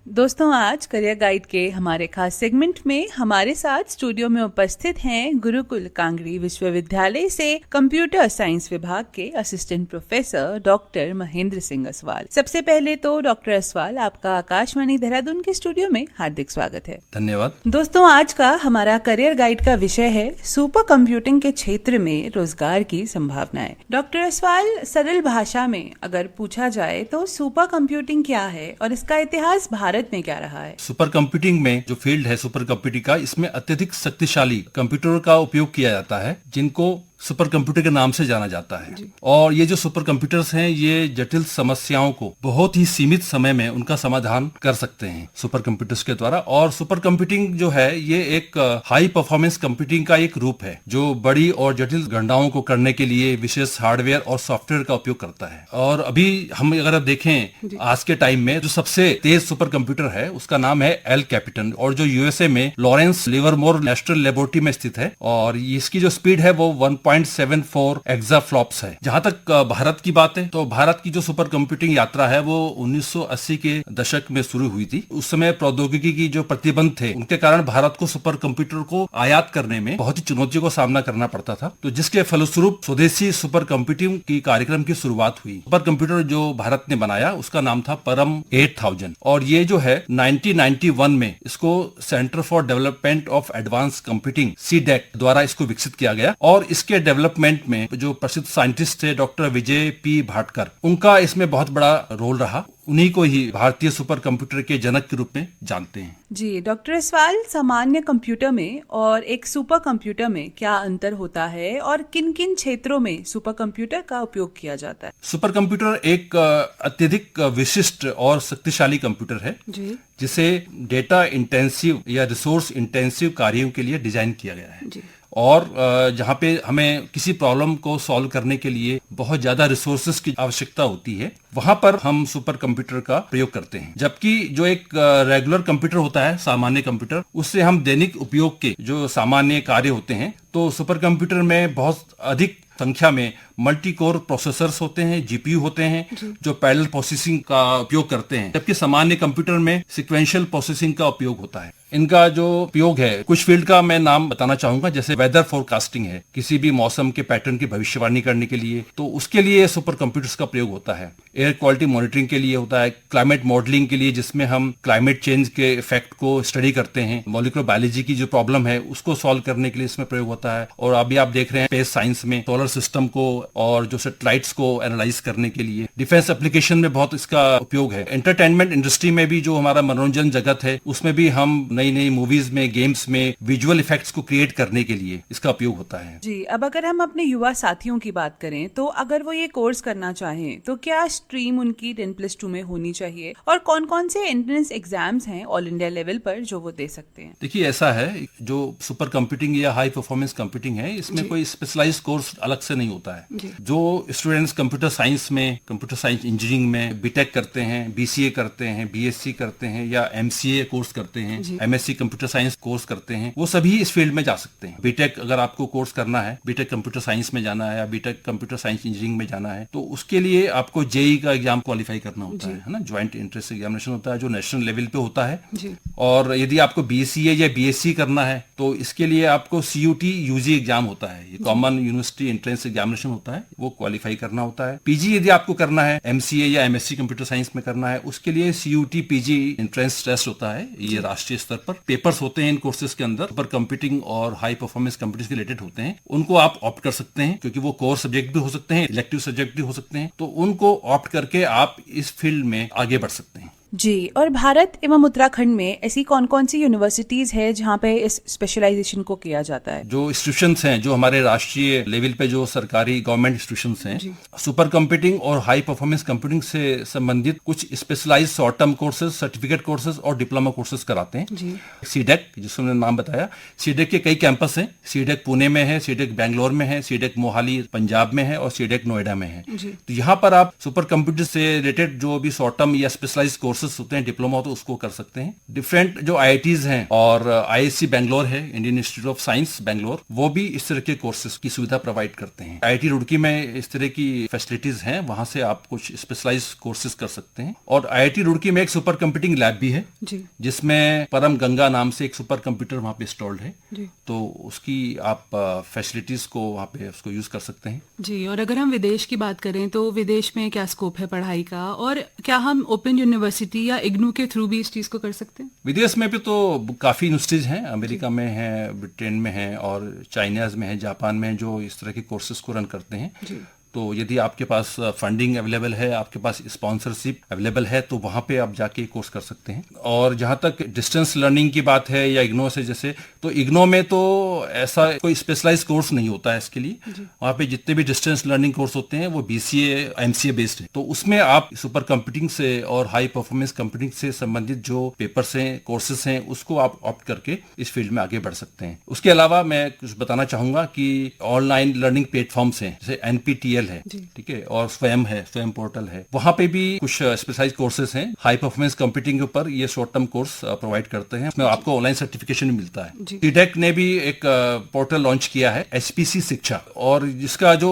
दोस्तों, आज career guide के हमारे खास सेगमेंट में हमारे साथ स्टूडियो में उपस्थित हैं गुरुकुल कांगड़ी विश्वविद्यालय से कंप्यूटर साइंस विभाग के assistant professor doctor Mahendra Singh Aswal. सबसे पहले तो डॉक्टर असवाल, आपका आकाशवाणी देहरादून के स्टूडियो में हार्दिक स्वागत है। धन्यवाद। दोस्तों, आज का हमारा करियर गाइड का विषय है सुपर कंप्यूटिंग के क्षेत्र में रोजगार की संभावनाएं। डॉक्टर असवाल, सरल भाषा में अगर पूछा जाए तो सुपर कंप्यूटिंग क्या है और इसका इतिहास भारत में क्या रहा है? सुपर कंप्यूटिंग में जो फील्ड है सुपर कंप्यूटिंग का, इसमें अत्यधिक शक्तिशाली कंप्यूटरों का उपयोग किया जाता है जिनको सुपर कंप्यूटर के नाम से जाना जाता है। और ये जो सुपर कंप्यूटर्स हैं, ये जटिल समस्याओं को बहुत ही सीमित समय में उनका समाधान कर सकते हैं सुपर कंप्यूटर्स के द्वारा। और सुपर कंप्यूटिंग जो है ये एक हाई परफॉर्मेंस कंप्यूटिंग का एक रूप है जो बड़ी और जटिल गणनाओं को करने के लिए विशेष हार्डवेयर और सॉफ्टवेयर का उपयोग करता है। और अभी हम अगर देखें आज के टाइम में जो सबसे तेज सुपर कंप्यूटर है उसका नाम है एल कैपिटन, और जो यूएसए में लॉरेंस लिवरमोर नेशनल लेबोरेटरी में स्थित है। और इसकी जो स्पीड है वो 1.74 एक्साफ्लॉप्स है। जहां तक भारत की बात है तो भारत की जो सुपर कंप्यूटिंग यात्रा है वो 1980 के दशक में शुरू हुई थी। उस समय प्रौद्योगिकी की जो प्रतिबंध थे उनके कारण भारत को सुपर कंप्यूटर को आयात करने में बहुत ही चुनौतियों का सामना करना पड़ता था, तो जिसके फलस्वरूप स्वदेशी सुपर कंप्यूटिंग की कार्यक्रम की शुरुआत हुई। सुपर कंप्यूटर जो भारत ने बनाया उसका नाम था परम 8000, और ये जो है 1991 में इसको centre for development of advance computing CDAC द्वारा इसको विकसित किया गया। और इसके डेवलपमेंट में जो प्रसिद्ध साइंटिस्ट थे डॉक्टर विजय पी भाटकर, उनका इसमें बहुत बड़ा रोल रहा। उन्हीं को ही भारतीय सुपर कंप्यूटर के जनक के रूप में जानते हैं। जी डॉक्टर असवाल, सामान्य कंप्यूटर में और एक सुपर कंप्यूटर में क्या अंतर होता है और किन किन क्षेत्रों में सुपर कंप्यूटर का उपयोग किया जाता है? सुपर कंप्यूटर एक अत्यधिक विशिष्ट और शक्तिशाली कंप्यूटर है जी, जिसे डेटा इंटेंसिव या रिसोर्स इंटेंसिव कार्यों के लिए डिजाइन किया गया है जी। और जहाँ पे हमें किसी प्रॉब्लम को सॉल्व करने के लिए बहुत ज्यादा रिसोर्सेज की आवश्यकता होती है, वहां पर हम सुपर कंप्यूटर का प्रयोग करते हैं। जबकि जो एक रेगुलर कंप्यूटर होता है, सामान्य कंप्यूटर, उससे हम दैनिक उपयोग के जो सामान्य कार्य होते हैं, तो सुपर कंप्यूटर में बहुत अधिक संख्या में मल्टी कोर प्रोसेसर्स होते हैं, जीपीयू होते हैं जो पैरेलल प्रोसेसिंग का उपयोग करते हैं। जबकि सामान्य कंप्यूटर में सीक्वेंशियल प्रोसेसिंग का उपयोग होता है। इनका जो उपयोग है, कुछ फील्ड का मैं नाम बताना चाहूंगा, जैसे वेदर फोरकास्टिंग है, किसी भी मौसम के पैटर्न की भविष्यवाणी करने के लिए, तो उसके लिए सुपर कंप्यूटर्स का प्रयोग होता है। एयर क्वालिटी मॉनिटरिंग के लिए होता है, क्लाइमेट मॉडलिंग के लिए जिसमें हम क्लाइमेट चेंज के इफेक्ट को स्टडी करते हैं, मॉलिक्यूलर बायोलॉजी की जो प्रॉब्लम है उसको सॉल्व करने के लिए इसमें प्रयोग होता है। और अभी आप देख रहे हैं स्पेस साइंस में सोलर सिस्टम को और जो सैटेलाइट्स को एनालाइज करने के लिए, डिफेंस एप्लीकेशन में बहुत इसका उपयोग है। एंटरटेनमेंट इंडस्ट्री में भी जो हमारा मनोरंजन जगत है उसमें भी हम नई नई मूवीज में, गेम्स में विजुअल इफेक्ट्स को क्रिएट करने के लिए इसका उपयोग होता है जी। अब अगर हम अपने युवा साथियों की बात करें तो अगर वो ये कोर्स करना चाहें तो क्या स्ट्रीम उनकी 10+2 में होनी चाहिए और कौन कौन से एंट्रेंस एग्जाम्स हैं ऑल इंडिया लेवल पर जो वो दे सकते हैं? देखिए, ऐसा है, जो सुपर कंप्यूटिंग या हाई परफॉर्मेंस कंप्यूटिंग है इसमें कोई स्पेशलाइज्ड कोर्स अलग से नहीं होता है। जो स्टूडेंट्स कंप्यूटर साइंस में, कंप्यूटर साइंस इंजीनियरिंग में बीटेक करते हैं, बीसीए करते हैं, बीएससी करते हैं या एमसीए कोर्स करते हैं, एमएससी कंप्यूटर साइंस कोर्स करते हैं, वो सभी इस फील्ड में जा सकते हैं। बीटेक अगर आपको कोर्स करना है, बीटेक कंप्यूटर साइंस में जाना है या बीटेक कंप्यूटर साइंस इंजीनियरिंग में जाना है, तो उसके लिए आपको जेईई का एग्जाम क्वालिफाई करना होता है ना, ज्वाइंट एंट्रेंस एग्जामिनेशन होता है जो नेशनल लेवल पे होता है जी। और यदि आपको बीसीए या बीएससी करना है तो इसके लिए आपको सीयूटी यूजी एग्जाम होता है, ये कॉमन यूनिवर्सिटी एंट्रेंस एग्जामिनेशन होता है, वो क्वालिफाई करना होता है। पीजी यदि आपको करना है, एमसीए या एमएससी कंप्यूटर साइंस में करना है, उसके लिए सीयूटी पीजी एंट्रेंस टेस्ट होता है, ये राष्ट्रीय स्तर पर पेपर्स होते हैं इन कोर्सेज के अंदर, सुपर कंप्यूटिंग और हाई परफॉर्मेंस कंप्यूटिंग से रिलेटेड होते हैं। उनको आप ऑप्ट कर सकते हैं क्योंकि वो कोर सब्जेक्ट भी हो सकते हैं, इलेक्टिव सब्जेक्ट भी हो सकते हैं, तो उनको ऑप्ट करके आप इस फील्ड में आगे बढ़ सकते हैं जी। और भारत एवं उत्तराखंड में ऐसी कौन कौन सी यूनिवर्सिटीज है जहाँ पे इस स्पेशलाइजेशन को किया जाता है? जो इंस्टीट्यूशंस हैं, जो हमारे राष्ट्रीय लेवल पे जो सरकारी गवर्नमेंट इंस्टीट्यूशंस हैं, सुपर कंप्यूटिंग और हाई परफॉर्मेंस कंप्यूटिंग से संबंधित कुछ specialised short term courses, certificate courses और डिप्लोमा कोर्सेज कराते हैं। सीडेक, जिसको मैंने नाम बताया, सीडेक के कई कैंपस हैं। सीडेक पुणे में है, सीडेक बैंगलोर में है, सीडेक मोहाली पंजाब में है और सीडेक नोएडा में है। तो यहाँ पर आप सुपर कंप्यूटर से रिलेटेड जो भी शॉर्ट टर्म या स्पेशलाइज्ड कोर्सेज कोर्सेज होते हैं, डिप्लोमा होता है, उसको कर सकते हैं। डिफरेंट जो IITs हैं और IISc बेंगलोर है, Indian institute of science Bangalore, वो भी इस तरह के कोर्सेज की सुविधा प्रोवाइड करते हैं। IIT रुड़की में इस तरह की फैसिलिटीज हैं, वहां से आप कुछ स्पेशलाइज कोर्सेज कर सकते हैं। और IIT रुड़की में एक सुपर कंप्यूटिंग लैब भी है जी, जिसमें परम गंगा नाम से एक सुपर कंप्यूटर वहां पे इंस्टॉल्ड है जी, तो उसकी आप फैसिलिटीज को वहां पे उसको यूज कर सकते हैं। जी। और अगर हम विदेश की बात करें तो विदेश में क्या स्कोप है पढ़ाई का, और क्या हम ओपन यूनिवर्सिटी या इग्नू के थ्रू भी इस चीज को कर सकते हैं? विदेश में भी तो काफी यूनिवर्सिटीज हैं, अमेरिका में है, ब्रिटेन में है और चाइनाज में है, जापान में है, जो इस तरह के कोर्सेज को रन करते हैं। जी, तो यदि आपके पास फंडिंग अवेलेबल है, आपके पास स्पॉन्सरशिप अवेलेबल है, तो वहां पे आप जाके कोर्स कर सकते हैं। और जहां तक डिस्टेंस लर्निंग की बात है या इग्नो से जैसे, तो इग्नो में तो ऐसा कोई स्पेशलाइज कोर्स नहीं होता है इसके लिए। वहां पे जितने भी डिस्टेंस लर्निंग कोर्स होते हैं वो BCA MCA बेस्ड है। तो उसमें आप सुपर कंप्यूटिंग से और हाई परफॉर्मेंस कंप्यूटिंग से संबंधित जो पेपर्स हैं, कोर्सेज हैं, उसको आप ऑप्ट करके इस फील्ड में आगे बढ़ सकते हैं। उसके अलावा मैं कुछ बताना चाहूंगा कि ऑनलाइन लर्निंग प्लेटफॉर्म्स हैं, जैसे NPTEL है, ठीक है, और स्वयं पोर्टल है, वहां पे भी कुछ स्पेशलाइज कोर्सेज हैं हाई परफॉर्मेंस कंप्यूटिंग के ऊपर। ये शॉर्ट टर्म कोर्स प्रोवाइड करते हैं, उसमें आपको ऑनलाइन सर्टिफिकेशन भी मिलता है। सीडेक ने भी एक पोर्टल लॉन्च किया है, HPC शिक्षा, और जिसका जो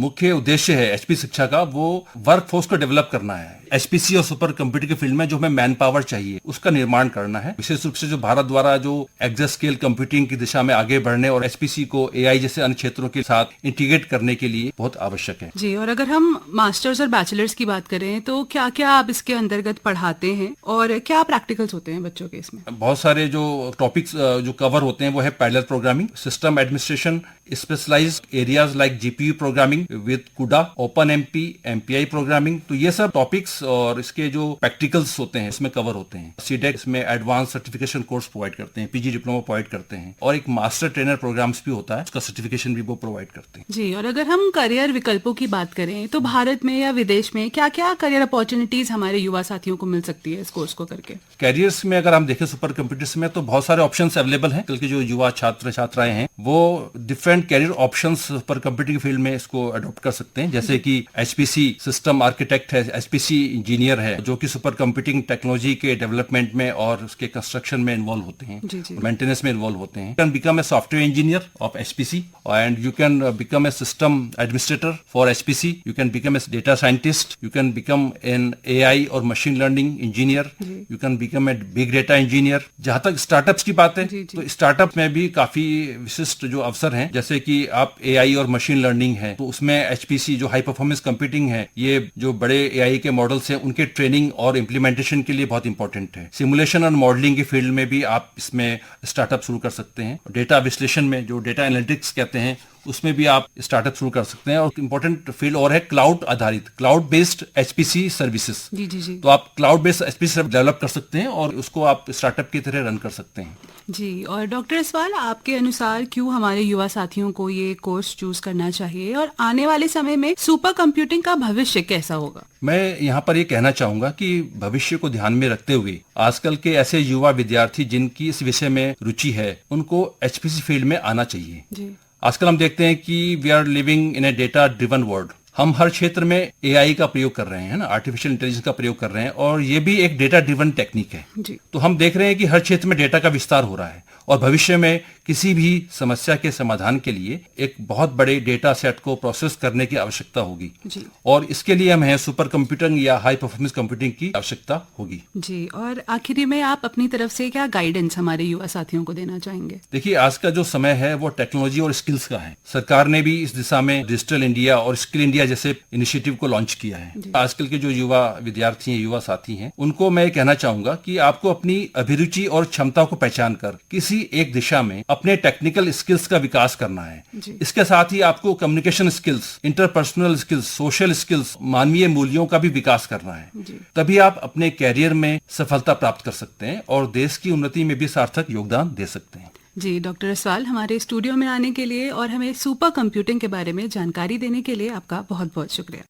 मुख्य उद्देश्य है HPC शिक्षा का, वो वर्क फोर्स को डेवलप करना है। HPC और सुपर कंप्यूटिंग के फील्ड में जो हमें मैन पावर चाहिए उसका निर्माण करना है, विशेष रूप से जो भारत द्वारा जो एक्सस्केल कंप्यूटिंग की दिशा में आगे बढ़ने और HPC को AI जैसे अन्य क्षेत्रों के साथ इंटीग्रेट करने के लिए बहुत आवश्यक है। जी। और अगर हम मास्टर्स और बैचलर्स की बात करें तो क्या क्या आप इसके अंतर्गत पढ़ाते हैं और क्या प्रैक्टिकल्स होते हैं बच्चों के इसमें? बहुत सारे जो टॉपिक्स जो कवर होते हैं वो है parallel programming, system administration, specialised areas like GPU programming with CUDA, OpenMP, MPI programming. तो ये सब टॉपिक्स और इसके जो प्रैक्टिकल्स होते हैं इसमें कवर होते हैं। सीडेक इसमें एडवांस सर्टिफिकेशन कोर्स प्रोवाइड करते हैं, PG डिप्लोमा प्रोवाइड करते हैं, और एक मास्टर ट्रेनर प्रोग्राम्स भी होता है, उसका सर्टिफिकेशन भी वो प्रोवाइड करते हैं। जी। और अगर हम करियर विकल्पों की बात करें तो भारत में या विदेश में क्या क्या करियर अपॉर्चुनिटीज हमारे युवा साथियों को मिल सकती है इस कोर्स को करके? कैरियर्स में अगर हम देखें सुपर कंप्यूटर्स में तो बहुत सारे ऑप्शंस अवेलेबल हैं। कल के जो युवा छात्र छात्राएं हैं वो different career options super computing field में इसको अडॉप्ट कर सकते हैं, जैसे कि HPC सिस्टम आर्किटेक्ट है, HPC इंजीनियर है, जो कि सुपर कंप्यूटिंग टेक्नोलॉजी के डेवलपमेंट में और उसके कंस्ट्रक्शन में इन्वॉल्व होते हैं, मेंटेनेंस में इन्वॉल्व होते हैं। You can become a software engineer of HPC and you can become a system administrator for HPC, you can become a data scientist, you can become an AI और machine learning engineer, you can become a big data engineer. जहां तक startups की बात है तो startup में भी काफी विशिष्ट जो अवसर हैं, जैसे कि आप AI और मशीन लर्निंग है तो उसमें HPC जो हाई परफॉर्मेंस कंप्यूटिंग है, ये जो बड़े AI के मॉडल्स हैं उनके ट्रेनिंग और इम्प्लीमेंटेशन के लिए बहुत इंपॉर्टेंट है। सिमुलेशन और मॉडलिंग के फील्ड में भी आप इसमें स्टार्टअप शुरू कर सकते हैं। डेटा विश्लेषण में जो डेटा एनालिटिक्स कहते हैं उसमें भी आप स्टार्टअप शुरू कर सकते हैं। और इंपॉर्टेंट फील्ड और है क्लाउड आधारित, क्लाउड बेस्ड HPC सर्विसेज। जी जी जी। तो आप क्लाउड बेस्ड HPC डेवलप कर सकते हैं और उसको आप स्टार्टअप की तरह रन कर सकते हैं। जी। और डॉक्टर इसवाल, आपके अनुसार क्यों हमारे युवा साथियों को ये कोर्स चूज करना चाहिए और आने वाले समय में सुपर कंप्यूटिंग का भविष्य कैसा होगा? मैं यहाँ पर ये कहना चाहूंगा कि भविष्य को ध्यान में रखते हुए आजकल के ऐसे युवा विद्यार्थी जिनकी इस विषय में रुचि है उनको HPC फील्ड में आना चाहिए। जी। आजकल हम देखते हैं कि we are living in a data driven world. हम हर क्षेत्र में AI का प्रयोग कर रहे हैं ना, आर्टिफिशियल इंटेलिजेंस का प्रयोग कर रहे हैं, और ये भी एक डेटा ड्रिवन टेक्निक है। जी। तो हम देख रहे हैं कि हर क्षेत्र में डेटा का विस्तार हो रहा है और भविष्य में किसी भी समस्या के समाधान के लिए एक बहुत बड़े डेटा सेट को प्रोसेस करने की आवश्यकता होगी। जी। और इसके लिए हमें सुपर कंप्यूटिंग या हाई परफॉर्मेंस कंप्यूटिंग की आवश्यकता होगी। जी। और आखिरी में आप अपनी तरफ से क्या गाइडेंस हमारे युवा साथियों को देना चाहेंगे? देखिए, आज का जो समय है वो टेक्नोलॉजी और स्किल्स का है। सरकार ने भी इस दिशा में डिजिटल इंडिया और स्किल इंडिया जैसे इनिशिएटिव को लॉन्च किया है। आजकल के जो युवा विद्यार्थी हैं, युवा साथी हैं, उनको मैं कहना चाहूंगा कि आपको अपनी अभिरुचि और क्षमता को पहचान कर किसी एक दिशा में अपने टेक्निकल स्किल्स का विकास करना है। इसके साथ ही आपको communication skills, interpersonal skills, social skills, मानवीय मूल्यों का भी विकास करना है। तभी आप अपने कैरियर में सफलता प्राप्त कर सकते हैं और देश की उन्नति में भी सार्थक योगदान दे सकते हैं। जी। डॉक्टर इसवाल, हमारे स्टूडियो में आने के लिए और हमें सुपर कंप्यूटिंग के बारे में जानकारी देने के लिए आपका बहुत बहुत शुक्रिया।